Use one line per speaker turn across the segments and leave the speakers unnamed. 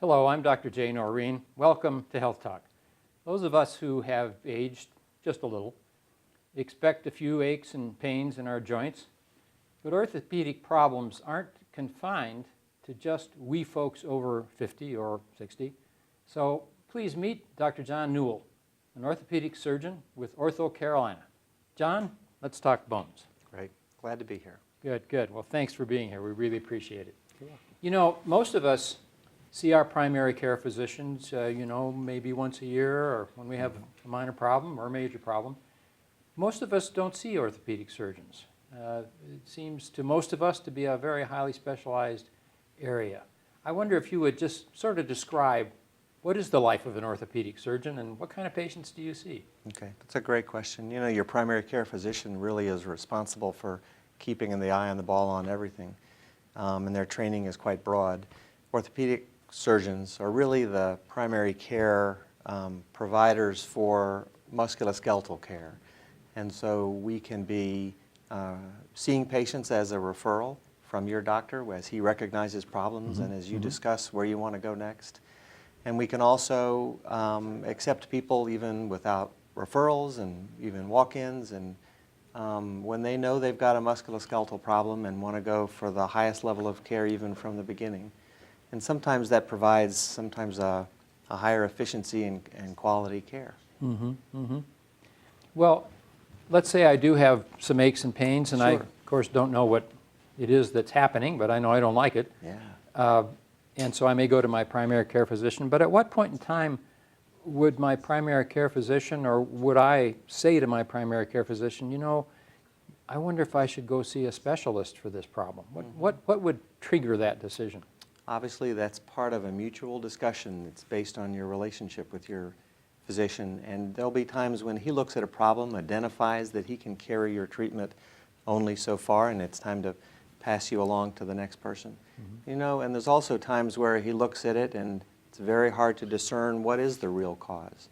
Hello, I'm Dr. Jay Noreen. Welcome to Health Talk. Those of us who have aged just a little expect a few aches and pains in our joints, but orthopedic problems aren't confined to just we folks over 50 or 60. So please meet Dr. John Newell, an orthopedic surgeon with Ortho Carolina. John, let's talk bones.
Great. Glad to be here.
Good, good. Well, thanks for being here. We really appreciate it. You know, most of us see our primary care physicians, maybe once a year or when we have a minor problem or a major problem. Most of us don't see orthopedic surgeons. It seems to most of us to be a very highly specialized area. I wonder if you would just sort of describe what is the life of an orthopedic surgeon and what kind of patients do you see?
Okay, that's a great question. You know, your primary care physician really is responsible for keeping the eye on the ball on everything, and their training is quite broad. Orthopedic surgeons are really the primary care providers for musculoskeletal care. And so we can be seeing patients as a referral from your doctor as he recognizes problems and as you discuss where you want to go next. And we can also accept people even without referrals and even walk-ins, and when they know they've got a musculoskeletal problem and want to go for the highest level of care even from the beginning. And sometimes that provides a higher efficiency and quality care.
Well, let's say I do have some aches and pains, and I,
Sure.
of course, don't know what it is that's happening, but I know I don't like it.
Yeah.
And so I may go to my primary care physician. But at what point in time would my primary care physician, or would I say to my primary care physician, you know, I wonder if I should go see a specialist for this problem? What would trigger that decision?
Obviously, that's part of a mutual discussion that's based on your relationship with your physician. And there'll be times when he looks at a problem, identifies that he can carry your treatment only so far, and it's time to pass you along to the next person. You know, and there's also times where he looks at it and it's very hard to discern what is the real cause.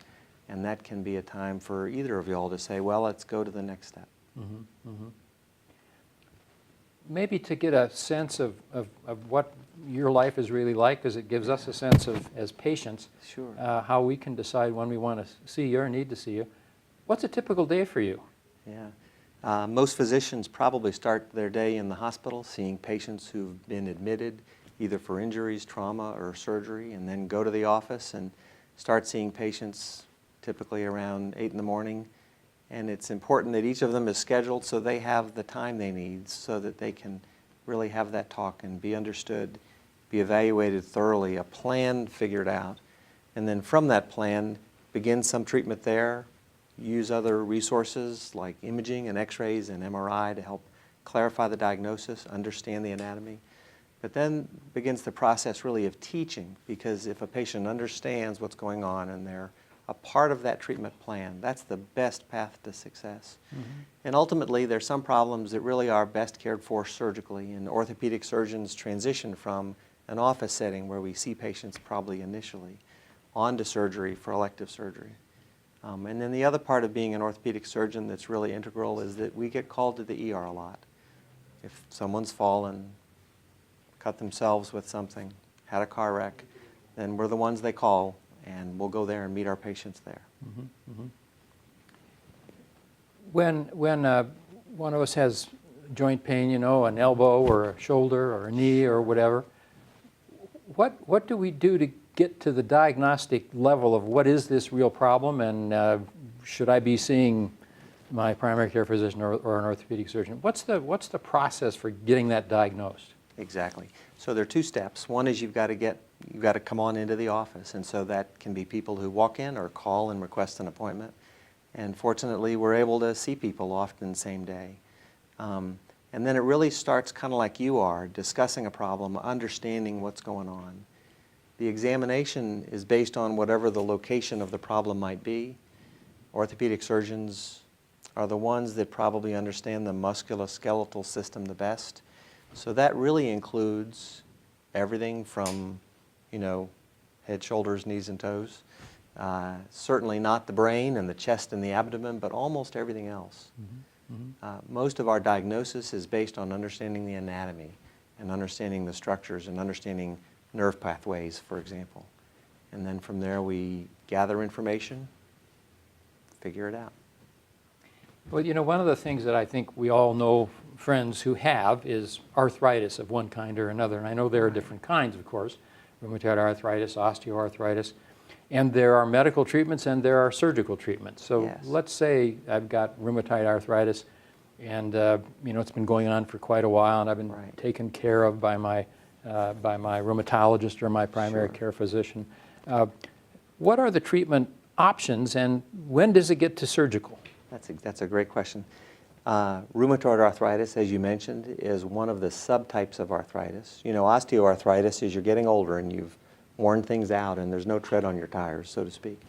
And that can be a time for either of you all to say, well, let's go to the next step.
Maybe to get a sense of what your life is really like, because it gives us a sense of, as patients,
Sure.
how we can decide when we want to see you or need to see you. What's a typical day for you?
Yeah. Most physicians probably start their day in the hospital seeing patients who've been admitted either for injuries, trauma, or surgery, and then go to the office and start seeing patients typically around 8 in the morning. And it's important that each of them is scheduled so they have the time they need so that they can really have that talk and be understood, be evaluated thoroughly, a plan figured out, and then from that plan begin some treatment there, use other resources like imaging and x-rays and MRI to help clarify the diagnosis, understand the anatomy. But then begins the process really of teaching, because if a patient understands what's going on and they're a part of that treatment plan, that's the best path to success. And ultimately, there's some problems that really are best cared for surgically, and orthopedic surgeons transition from an office setting where we see patients probably initially onto surgery for elective surgery. And then the other part of being an orthopedic surgeon that's really integral is that we get called to the ER a lot. If someone's fallen, cut themselves with something, had a car wreck, then we're the ones they call, and we'll go there and meet our patients there.
When one of us has joint pain, you know, an elbow or a shoulder or a knee or whatever, what do we do to get to the diagnostic level of what is this real problem, and should I be seeing my primary care physician or an orthopedic surgeon? What's the process for getting that diagnosed?
Exactly. So there are two steps. One is you've got to come on into the office, and so that can be people who walk in or call and request an appointment. And fortunately, we're able to see people often the same day. And then it really starts kind of like you are, discussing a problem, understanding what's going on. The examination is based on whatever the location of the problem might be. Orthopedic surgeons are the ones that probably understand the musculoskeletal system the best. So that really includes everything from, you know, head, shoulders, knees, and toes. Certainly not the brain and the chest and the abdomen, but almost everything else. Most of our diagnosis is based on understanding the anatomy and understanding the structures and understanding nerve pathways, for example. And then from there we gather information, figure it out.
Well, you know, one of the things that I think we all know friends who have is arthritis of one kind or another. And I know there are different kinds, of course, rheumatoid arthritis, osteoarthritis. And there are medical treatments and there are surgical treatments. So
Yes.
let's say I've got rheumatoid arthritis and, you know, it's been going on for quite a while and I've been
Right.
taken care of by my rheumatologist or my primary
Sure.
care physician. What are the treatment options and when does it get to surgical?
That's a great question. Rheumatoid arthritis, as you mentioned, is one of the subtypes of arthritis. You know, osteoarthritis is you're getting older and you've worn things out and there's no tread on your tires, so to speak.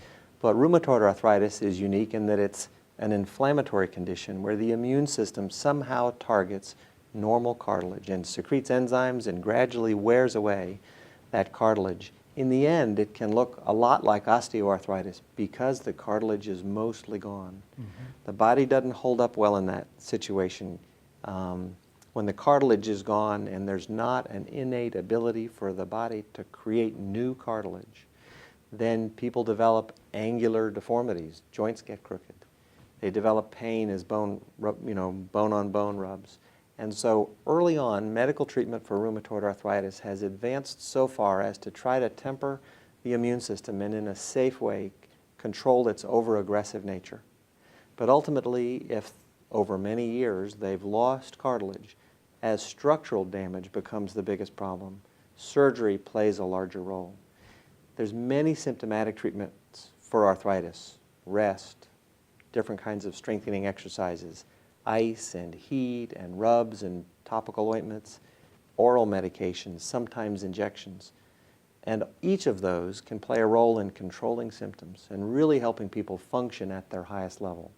But rheumatoid arthritis is unique in that it's an inflammatory condition where the immune system somehow targets normal cartilage and secretes enzymes and gradually wears away that cartilage. In the end, it can look a lot like osteoarthritis because the cartilage is mostly gone. The body doesn't hold up well in that situation. When the cartilage is gone and there's not an innate ability for the body to create new cartilage, then people develop angular deformities. Joints get crooked. They develop pain as bone on bone rubs. And so early on, medical treatment for rheumatoid arthritis has advanced so far as to try to temper the immune system and in a safe way control its over-aggressive nature. But ultimately, if over many years they've lost cartilage, as structural damage becomes the biggest problem, surgery plays a larger role. There's many symptomatic treatments for arthritis: rest, different kinds of strengthening exercises, ice and heat and rubs and topical ointments, oral medications, sometimes injections. And each of those can play a role in controlling symptoms and really helping people function at their highest level.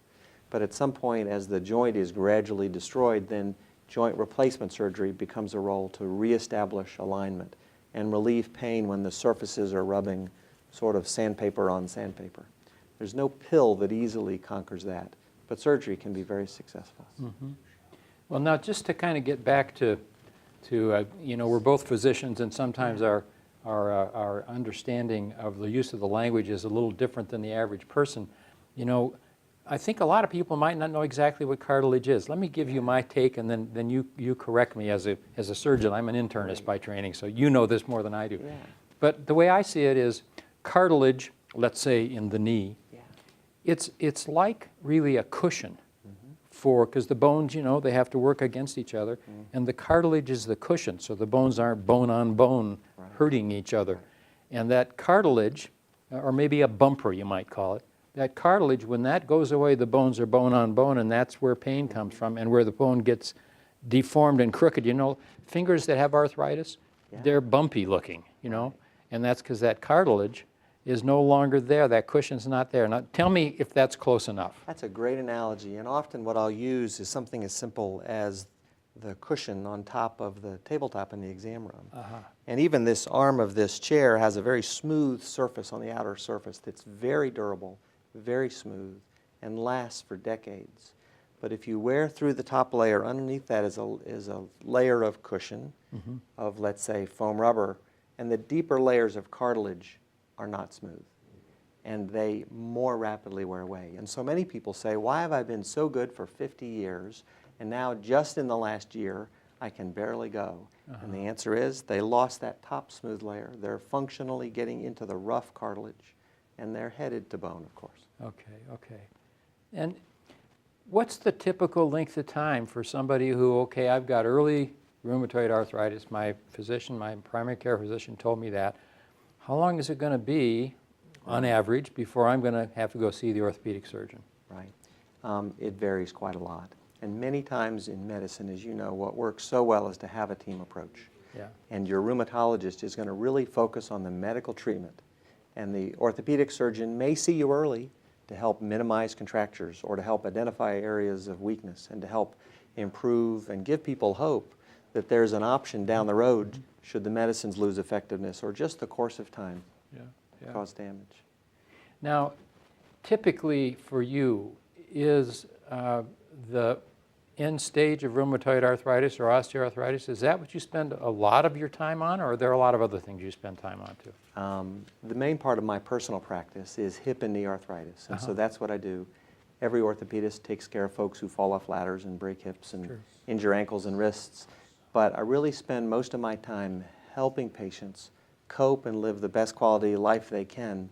But at some point, as the joint is gradually destroyed, then joint replacement surgery becomes a role to reestablish alignment and relieve pain when the surfaces are rubbing sort of sandpaper on sandpaper. There's no pill that easily conquers that, but surgery can be very successful.
Mm-hmm. Well, now just to kind of get back to you know, we're both physicians and sometimes our understanding of the use of the language is a little different than the average person. You know, I think a lot of people might not know exactly what cartilage is. Let me give you my take and then you correct me as a surgeon. I'm an internist by training, so you know this more than I do.
Yeah.
But the way I see it is cartilage, let's say in the knee, it's like really a cushion because the bones, you know, they have to work against each other, and the cartilage is the cushion, so the bones aren't bone on bone hurting each other. And that cartilage, or maybe a bumper you might call it, that cartilage, when that goes away, the bones are bone on bone, and that's where pain comes from, and where the bone gets deformed and crooked. You know, fingers that have arthritis, they're bumpy looking, you know, and that's because that cartilage is no longer there. That cushion's not there. Now, tell me if that's close enough.
That's a great analogy, and often what I'll use is something as simple as the cushion on top of the tabletop in the exam room. And even this arm of this chair has a very smooth surface on the outer surface that's very durable, very smooth, and lasts for decades. But if you wear through the top layer, underneath that is a layer of cushion, of, let's say, foam rubber, and the deeper layers of cartilage are not smooth, and they more rapidly wear away. And so many people say, why have I been so good for 50 years, and now just in the last year, I can barely go? And the answer is, they lost that top smooth layer. They're functionally getting into the rough cartilage, and they're headed to bone, of course.
Okay. And what's the typical length of time for somebody who, okay, I've got early rheumatoid arthritis, my physician, my primary care physician told me that. How long is it going to be, on average, before I'm going to have to go see the orthopedic surgeon?
Right. It varies quite a lot. And many times in medicine, as you know, what works so well is to have a team approach. And your rheumatologist is going to really focus on the medical treatment. And the orthopedic surgeon may see you early to help minimize contractures or to help identify areas of weakness and to help improve and give people hope that there's an option down the road should the medicines lose effectiveness or just the course of time cause damage.
Now, typically for you, is the end stage of rheumatoid arthritis or osteoarthritis, is that what you spend a lot of your time on, or are there a lot of other things you spend time on too?
The main part of my personal practice is hip and knee arthritis, and so that's what I do. Every orthopedist takes care of folks who fall off ladders and break hips and injure ankles and wrists, but I really spend most of my time helping patients cope and live the best quality of life they can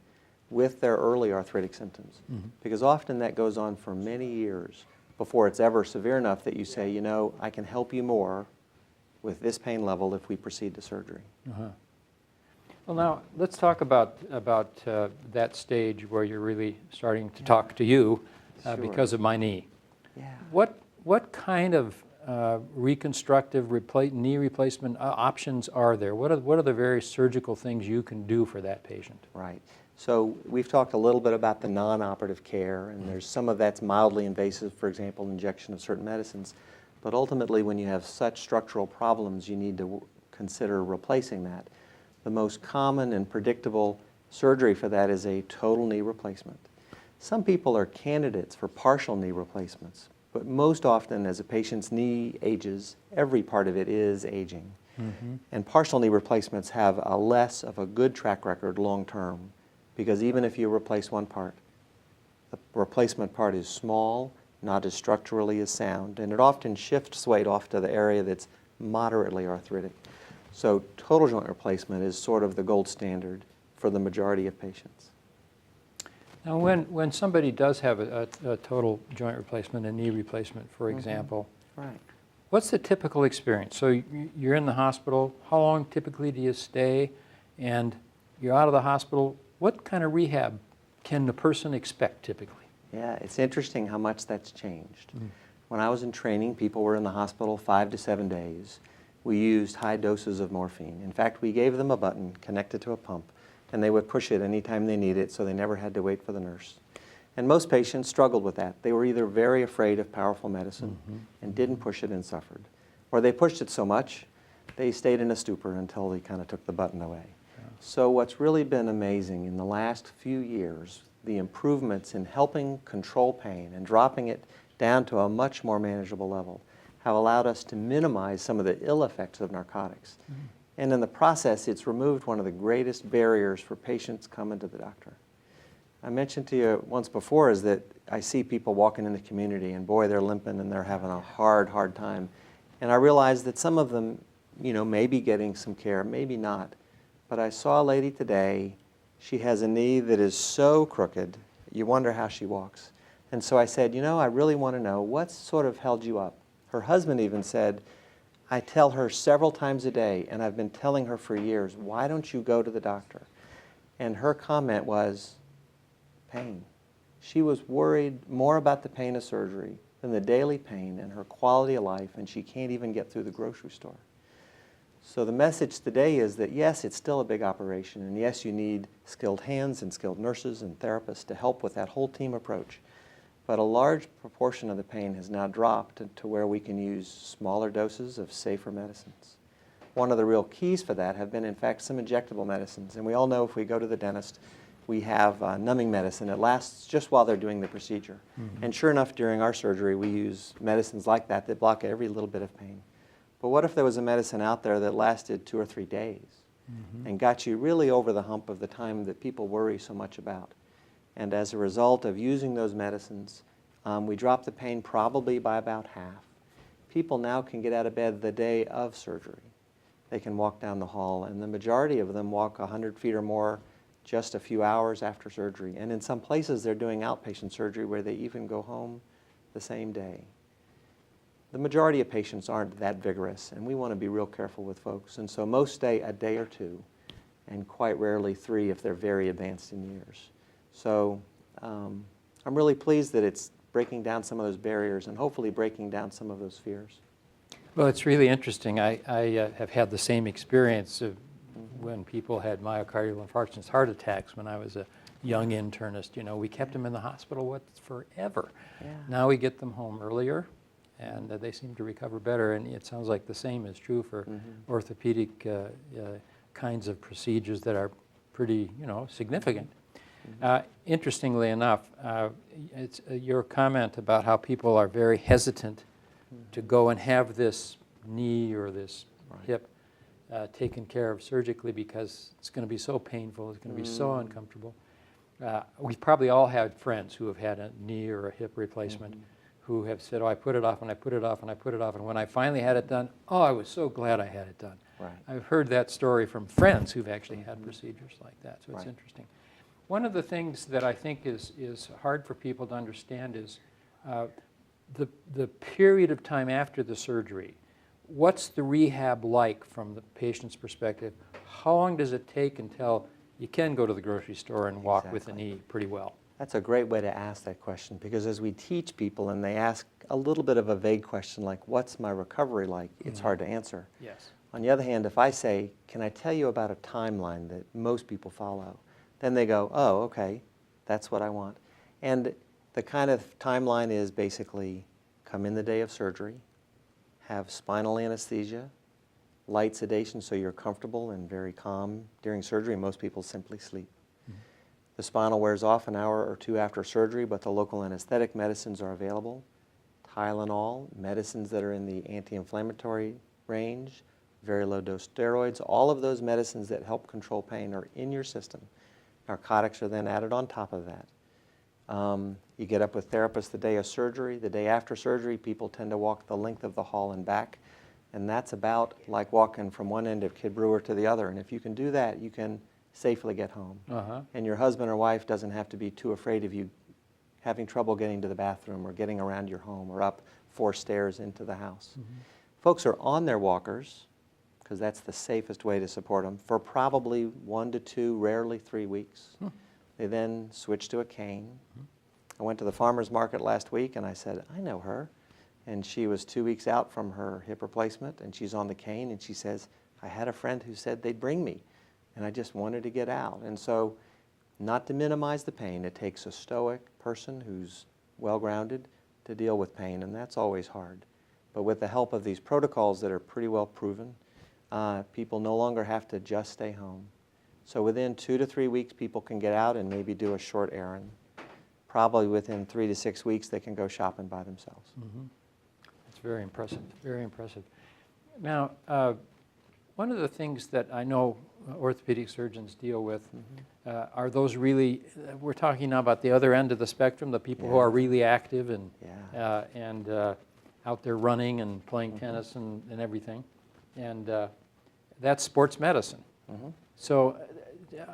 with their early arthritic symptoms, because often that goes on for many years before it's ever severe enough that you say, you know, I can help you more with this pain level if we proceed to surgery.
Well, now let's talk about that stage where you're really starting to talk to you because of my knee. What kind of reconstructive knee replacement options are there? What are the various surgical things you can do for that patient?
Right. So we've talked a little bit about the non-operative care, and there's some of that's mildly invasive, for example, injection of certain medicines. But ultimately, when you have such structural problems, you need to consider replacing that. The most common and predictable surgery for that is a total knee replacement. Some people are candidates for partial knee replacements, but most often as a patient's knee ages, every part of it is aging. And partial knee replacements have a less of a good track record long term, because even if you replace one part, the replacement part is small, not as structurally as sound, and it often shifts weight off to the area that's moderately arthritic. So total joint replacement is sort of the gold standard for the majority of patients.
Now, when somebody does have a total joint replacement, a knee replacement, for example, what's the typical experience? So you're in the hospital. How long typically do you stay? And you're out of the hospital. What kind of rehab can the person expect typically?
Yeah, it's interesting how much that's changed. When I was in training, people were in the hospital 5 to 7 days. We used high doses of morphine. In fact, we gave them a button connected to a pump, and they would push it anytime they needed it, so they never had to wait for the nurse. And most patients struggled with that. They were either very afraid of powerful medicine and didn't push it and suffered, or they pushed it so much they stayed in a stupor until they kind of took the button away. So what's really been amazing in the last few years, the improvements in helping control pain and dropping it down to a much more manageable level have allowed us to minimize some of the ill effects of narcotics. And in the process, it's removed one of the greatest barriers for patients coming to the doctor. I mentioned to you once before is that I see people walking in the community and boy, they're limping and they're having a hard time. And I realize that some of them, you know, may be getting some care, maybe not. But I saw a lady today, she has a knee that is so crooked, you wonder how she walks. And so I said, you know, I really want to know what sort of held you up. Her husband even said, I tell her several times a day, and I've been telling her for years, why don't you go to the doctor? And her comment was, pain. She was worried more about the pain of surgery than the daily pain and her quality of life, and she can't even get through the grocery store. So the message today is that yes, it's still a big operation, and yes, you need skilled hands and skilled nurses and therapists to help with that whole team approach. But a large proportion of the pain has now dropped to where we can use smaller doses of safer medicines. One of the real keys for that have been, in fact, some injectable medicines. And we all know if we go to the dentist, we have numbing medicine. It lasts just while they're doing the procedure. And sure enough, during our surgery, we use medicines like that that block every little bit of pain. But what if there was a medicine out there that lasted 2 or 3 days and got you really over the hump of the time that people worry so much about? And as a result of using those medicines, we dropped the pain probably by about half. People now can get out of bed the day of surgery. They can walk down the hall, and the majority of them walk 100 feet or more just a few hours after surgery. And in some places, they're doing outpatient surgery where they even go home the same day. The majority of patients aren't that vigorous, and we want to be real careful with folks. And so most stay a day or 2, and quite rarely 3 if they're very advanced in years. So I'm really pleased that it's breaking down some of those barriers and hopefully breaking down some of those fears.
Well, it's really interesting. I have had the same experience of when people had myocardial infarctions, heart attacks when I was a young internist. You know, we kept them in the hospital forever. Now we get them home earlier, and they seem to recover better. And it sounds like the same is true for orthopedic kinds of procedures that are pretty, you know, significant. Interestingly enough, it's your comment about how people are very hesitant to go and have this knee or this
Right.
hip taken care of surgically because it's going to be so painful, it's going to be so uncomfortable. We've probably all had friends who have had a knee or a hip replacement who have said, oh, I put it off and I put it off and I put it off, and when I finally had it done, oh, I was so glad I had it done.
Right.
I've heard that story from friends who've actually had procedures like that, so it's
Right.
interesting. One of the things that I think is hard for people to understand is the period of time after the surgery. What's the rehab like from the patient's perspective? How long does it take until you can go to the grocery store and walk with a knee pretty well?
That's a great way to ask that question, because as we teach people and they ask a little bit of a vague question like, what's my recovery like? It's hard to answer.
Yes.
On the other hand, if I say, can I tell you about a timeline that most people follow? Then they go, oh, okay, that's what I want. And the kind of timeline is basically come in the day of surgery, have spinal anesthesia, light sedation so you're comfortable and very calm during surgery. Most people simply sleep. The spinal wears off an hour or two after surgery, but the local anesthetic medicines are available. Tylenol, medicines that are in the anti-inflammatory range, very low dose steroids, all of those medicines that help control pain are in your system. Narcotics are then added on top of that. You get up with therapists the day of surgery. The day after surgery, people tend to walk the length of the hall and back, and that's about like walking from one end of Kid Brewer to the other. And if you can do that, you can safely get home. And your husband or wife doesn't have to be too afraid of you having trouble getting to the bathroom or getting around your home or up 4 stairs into the house. Folks are on their walkers, because that's the safest way to support them, for probably 1 to 2, rarely 3 weeks. They then switch to a cane. I went to the farmer's market last week and I said, I know her. And she was 2 weeks out from her hip replacement and she's on the cane, and she says, I had a friend who said they'd bring me and I just wanted to get out. And so, not to minimize the pain, it takes a stoic person who's well-grounded to deal with pain, and that's always hard. But with the help of these protocols that are pretty well proven, people no longer have to just stay home. So within 2 to 3 weeks, people can get out and maybe do a short errand. Probably within 3 to 6 weeks, they can go shopping by themselves.
That's very impressive, very impressive. Now, one of the things that I know orthopedic surgeons deal with are those really, we're talking now about the other end of the spectrum, the people who are really active and, out there running and playing tennis and everything. And that's sports medicine. So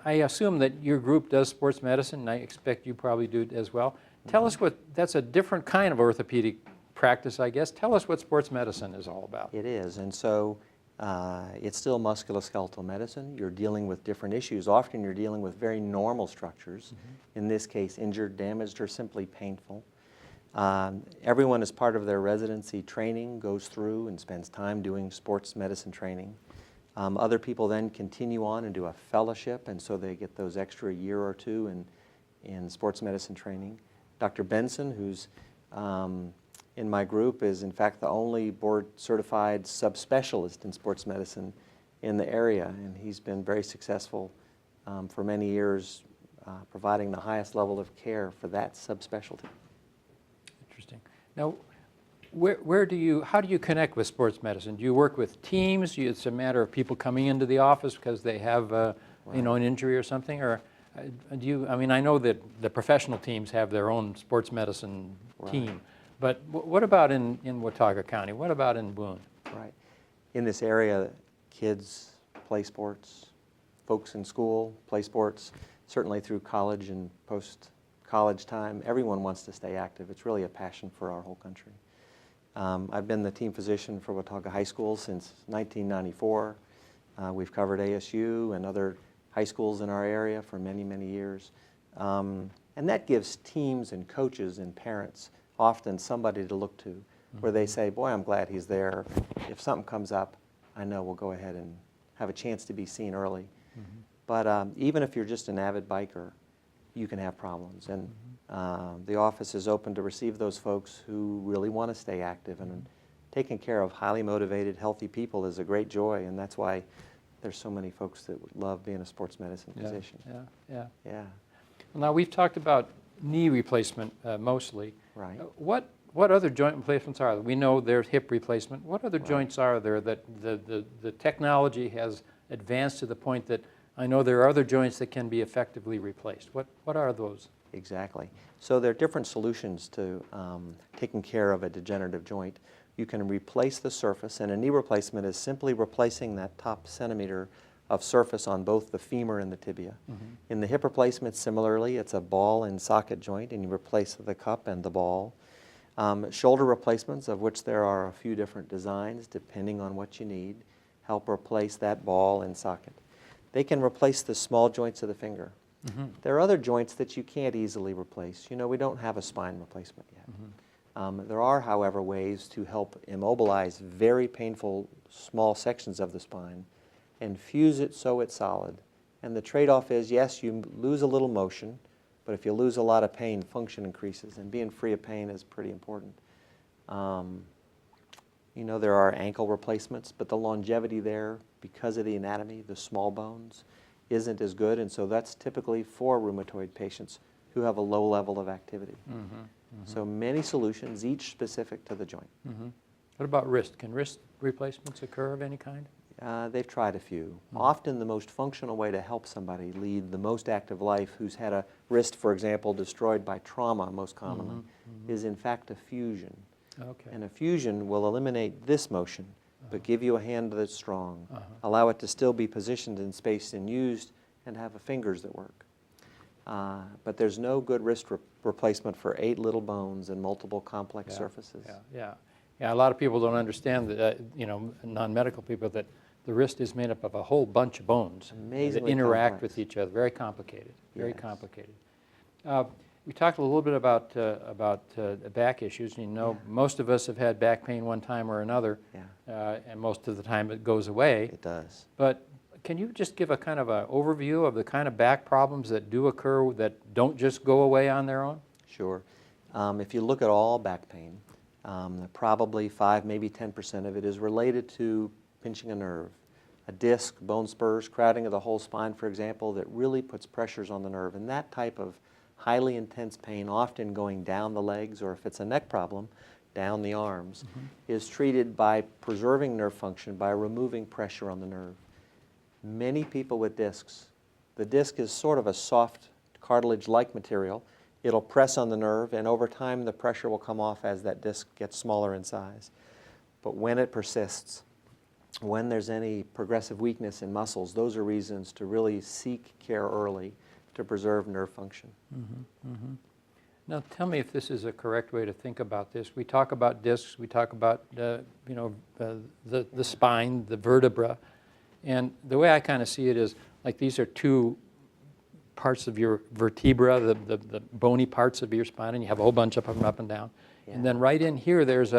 I assume that your group does sports medicine, and I expect you probably do it as well. Tell us that's a different kind of orthopedic practice, I guess. Tell us what sports medicine is all about.
It is, and so it's still musculoskeletal medicine. You're dealing with different issues. Often you're dealing with very normal structures, in this case injured, damaged, or simply painful. Everyone, as part of their residency training, goes through and spends time doing sports medicine training. Other people then continue on and do a fellowship, and so they get those extra year or two in sports medicine training. Dr. Benson, who's in my group, is in fact the only board-certified subspecialist in sports medicine in the area, and he's been very successful for many years providing the highest level of care for that subspecialty.
Interesting. Now, how do you connect with sports medicine? Do you work with teams? It's a matter of people coming into the office because they have, an injury or something, or do you? I mean, I know that the professional teams have their own sports medicine team, but what about in Watauga County? What about in Boone?
Right. In this area, kids play sports, folks in school play sports, certainly through college and post-college time. Everyone wants to stay active. It's really a passion for our whole country. I've been the team physician for Watauga High School since 1994. We've covered ASU and other high schools in our area for many, many years. And that gives teams and coaches and parents often somebody to look to where they say, boy, I'm glad he's there. If something comes up, I know we'll go ahead and have a chance to be seen early. But even if you're just an avid biker, you can have problems. And the office is open to receive those folks who really want to stay active. And taking care of highly motivated, healthy people is a great joy, and that's why there's so many folks that would love being a sports medicine physician.
Yeah. Well, now, we've talked about knee replacement mostly.
Right.
what other joint replacements are there? We know there's hip replacement. What other
Right.
joints are there that the technology has advanced to the point that I know there are other joints that can be effectively replaced? What are those?
Exactly. So there are different solutions to taking care of a degenerative joint. You can replace the surface, and a knee replacement is simply replacing that top centimeter of surface on both the femur and the tibia. In the hip replacement, similarly, it's a ball and socket joint, and you replace the cup and the ball. Shoulder replacements, of which there are a few different designs depending on what you need, help replace that ball and socket. They can replace the small joints of the finger. There are other joints that you can't easily replace. You know, we don't have a spine replacement yet. There are, however, ways to help immobilize very painful small sections of the spine and fuse it so it's solid. And the trade-off is, yes, you lose a little motion, but if you lose a lot of pain, function increases, and being free of pain is pretty important. You know, there are ankle replacements, but the longevity there, because of the anatomy, the small bones, isn't as good, and so that's typically for rheumatoid patients who have a low level of activity. So many solutions, each specific to the joint.
What about wrist? Can wrist replacements occur of any kind?
They've tried a few. Often the most functional way to help somebody lead the most active life who's had a wrist, for example, destroyed by trauma most commonly, is in fact a fusion.
Okay.
And a fusion will eliminate this motion, but give you a hand that's strong, allow it to still be positioned in space and used, and have fingers that work. But there's no good wrist replacement for 8 little bones and multiple complex surfaces.
Yeah. A lot of people don't understand that, you know, non-medical people, that the wrist is made up of a whole bunch of bones that interact with each other. Very complicated. Very complicated. We talked a little bit about back issues. You know, most of us have had back pain one time or another, and most of the time it goes away.
It does.
But can you just give a kind of an overview of the kind of back problems that do occur that don't just go away on their own?
Sure. If you look at all back pain, probably 5, maybe 10% of it is related to pinching a nerve. A disc, bone spurs, crowding of the whole spine, for example, that really puts pressures on the nerve. And that type of highly intense pain, often going down the legs, or if it's a neck problem, down the arms, is treated by preserving nerve function by removing pressure on the nerve. Many people with discs, the disc is sort of a soft cartilage-like material. It'll press on the nerve, and over time the pressure will come off as that disc gets smaller in size. But when it persists, when there's any progressive weakness in muscles, those are reasons to really seek care early to preserve nerve function.
Now tell me if this is a correct way to think about this. We talk about discs, we talk about the spine, the vertebra, and the way I kind of see it is like these are 2 parts of your vertebra, the bony parts of your spine, and you have a whole bunch of them up and down. And then right in here there's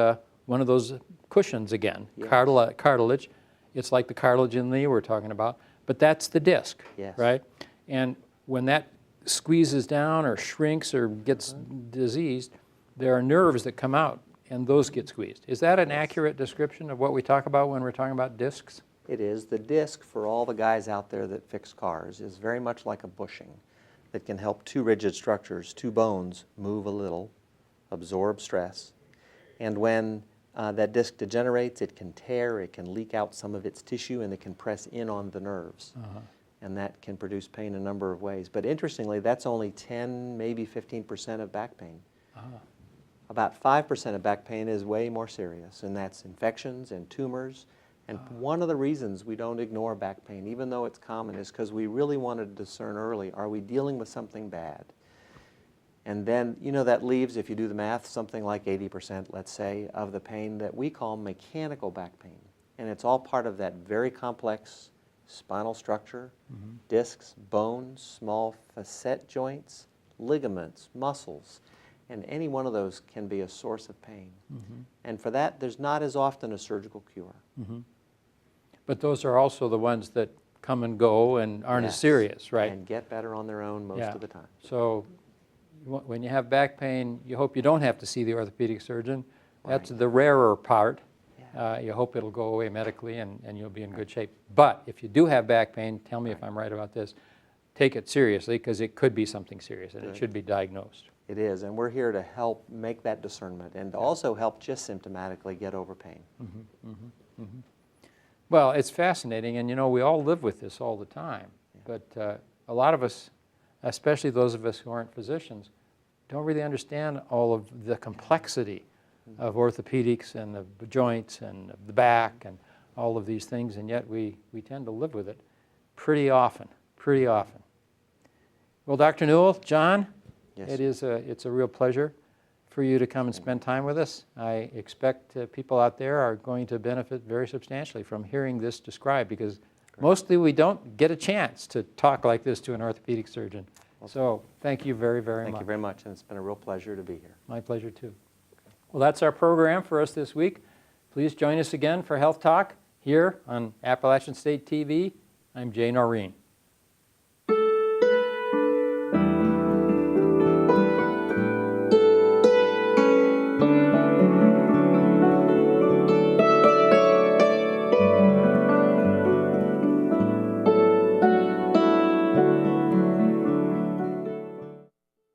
one of those cushions again, cartilage. It's like the cartilage in the knee we're talking about, but that's the disc, right? And when that squeezes down or shrinks or gets diseased, there are nerves that come out and those get squeezed. Is that an accurate description of what we talk about when we're talking about discs?
It is. The disc, for all the guys out there that fix cars, is very much like a bushing that can help 2 rigid structures, 2 bones, move a little, absorb stress. And when that disc degenerates, it can tear, it can leak out some of its tissue, and it can press in on the nerves. And that can produce pain a number of ways. But interestingly, that's only 10, maybe 15% of back pain. About 5% of back pain is way more serious, and that's infections and tumors. And one of the reasons we don't ignore back pain, even though it's common, is because we really want to discern early, are we dealing with something bad? And then, you know, that leaves, if you do the math, something like 80%, let's say, of the pain that we call mechanical back pain. And it's all part of that very complex spinal structure, discs, bones, small facet joints, ligaments, muscles. And any one of those can be a source of pain. And for that, there's not as often a surgical cure.
But those are also the ones that come and go and aren't as serious, right?
And get better on their own most of the time.
So when you have back pain, you hope you don't have to see the orthopedic surgeon. That's the rarer part. You hope it'll go away medically and you'll be in good shape. But if you do have back pain, tell me if I'm right about this, take it seriously because it could be something serious and it should be diagnosed.
It is, and we're here to help make that discernment and to also help just symptomatically get over pain.
Well, it's fascinating, and you know, we all live with this all the time, but a lot of us, especially those of us who aren't physicians, don't really understand all of the complexity of orthopedics and of the joints and of the back and all of these things, and yet we tend to live with it pretty often. Well, Dr. Newell, John,
Yes.
it's a real pleasure for you to come and spend time with us. I expect people out there are going to benefit very substantially from hearing this described, because mostly we don't get a chance to talk like this to an orthopedic surgeon. So thank you very, very much.
Thank you very much, and it's been a real pleasure to be here.
My pleasure too. Well, that's our program for us this week. Please join us again for Health Talk here on Appalachian State TV. I'm Jay Noreen.